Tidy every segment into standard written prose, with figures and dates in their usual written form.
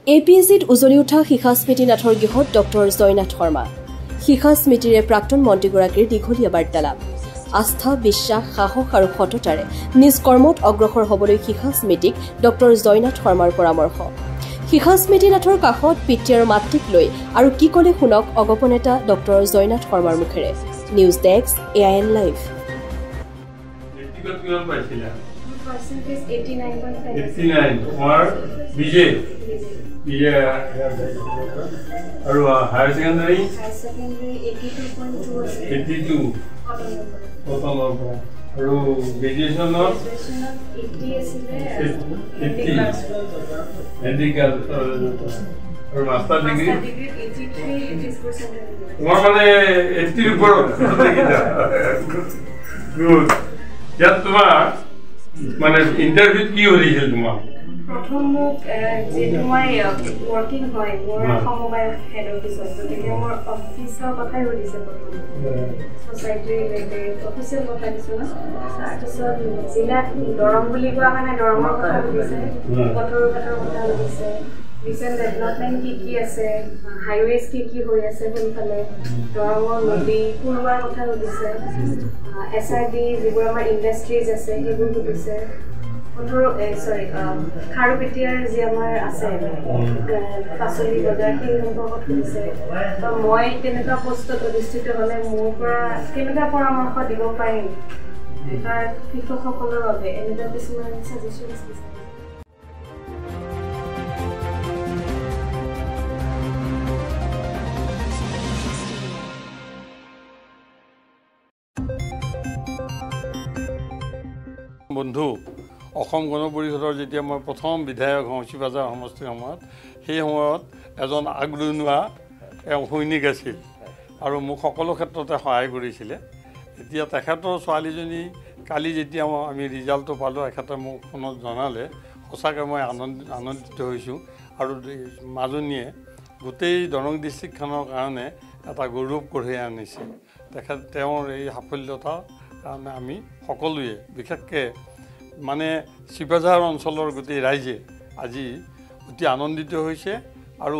APSCত উজলি উঠা শিখা স্মৃতি নাথৰ গৃহত ডক্টৰ জয়নাথ শৰ্মা শিখা স্মৃতিৰে প্ৰাক্তন মন্ত্ৰীগৰাকীৰ দীঘলীয়া বাৰ্তালাপ আস্থা বিশ্বাস সাহস আৰু সততাৰে নিজ কৰ্মত অগ্ৰসৰ হ'বলৈ শিখা স্মৃতিক ডক্টৰ জয়নাথ শৰ্মাৰ পৰামৰ্শ শিখা স্মৃতি নাথৰ কাষত পিতৃ আৰু মাতৃক লৈ আৰু কি ক'লে শুনক অগপনেতা ডক্টৰ জয়নাথ শৰ্মাৰ মুখেৰে news desk AIN live Percentage 89.5. 89 or BJ. Or higher secondary? Higher secondary 82.2. 82. Total number. Or graduation of? Graduation of 80 Medical. Or master degree? Master degree 83%. What are the 80 report? Good. Just tomorrow. মানে interview কি হইছিল তোমার প্রথম মোক যে তোমার working হয় মোর সমবায় হেড অফিসত গতিকে মোর অফিসৰ কথাই হইছে প্ৰথম সোসাইটি ৰিলেটেড অফিচিয়েল কথা দিছো না তাৰপিছত জিলাত দৰং বুলি কোৱা কাৰণে দৰঙৰ কথা হইছে কঠোৰ কথা হইছে ৰিসেন্ট ডেভেলপমেন্ট কি আছে হাইওয়েজ কি হৈ আছে কোনফালে দৰঙৰ নদী পুৰুৱাৰ কথা হইছে SRD যিবোৰ আমাৰ ইন্ডাষ্ট্ৰিজ আছে সেইবোৰ হইছে খাৰুপেটিয়াৰ যে আমাৰ আছে পাচলি বজাৰ সেই সম্পৰ্কত হইছে তো মই কেনেকুৱা পোষ্টত অধিষ্ঠিত হ'লে মোৰ পৰা কেনেকুৱা পৰামৰ্শ দিব পাৰিম তাৰ কৃষকসকলৰ বাবে এনেকুৱা কিছুমান সাজেশন আছে বন্ধু অসম গণ পৰিষদৰ যেতিয়া মই প্ৰথম বিধায়ক হওঁচি বাজাৰ সমষ্টিৰ সময়ত সেই সময়ত এজন আগ্ৰহীয়া সৈনিক আছিল আৰু মোক সকলো ক্ষেত্ৰতে সহায় কৰিছিলে এতিয়া তেখেতৰ ছোৱালীজনী কালি যেতিয়া আমি ৰিজাল্টটো পালোঁ এখেতে মোক ফোনত জনালে সঁচাকৈ মই আনন্দিত হৈছোঁ আৰু মাজনীয়ে গোটেই দৰং ডিষ্ট্ৰিক্টখনৰ কাৰণে এটা গৌৰৱ কঢ়িয়াই আনিছে তেওঁৰ এই সাফল্যতা কাৰণে আমি সকলোৱে বিশেষকৈ মানে শিৱসাগৰ অঞ্চলৰ গোটেই ৰাইজে আজি অতি আনন্দিত হৈছে আৰু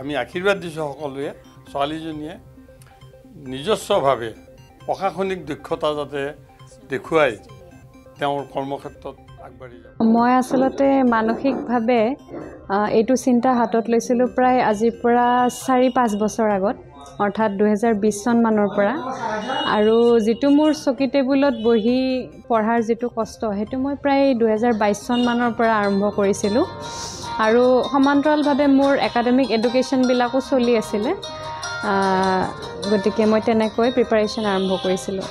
আমি আশীৰ্বাদ দিছোঁ সকলোৱে ছোৱালীজনীয়ে নিজস্বভাৱে প্ৰশাসনিক দক্ষতা যাতে দেখুৱাই তেওঁৰ কৰ্মক্ষেত্ৰত আগবাঢ়ি যাব মই আসলতে মানসিকভাৱে এইটো চিন্তা হাতত লৈছিলোঁ প্ৰায় আজিৰ পৰা 4-5 বছৰ আগত অৰ্থাৎ 2020 চন মানৰ পৰা আৰু যেটো মোৰ চকী টেবুলত বহি পঢ়াৰ যেটো কষ্ট হেতু মই প্ৰায় 2022 চন মানৰ পৰা আৰম্ভ কৰিছিলোঁ আৰু সমান্তৰালভাৱে মোৰ একাডেমিক এডুকেশ্যন বিলাকো চলি আছিল গতিকে মই তেনেকৈ প্ৰিপাৰেচন আৰম্ভ কৰিছিলোঁ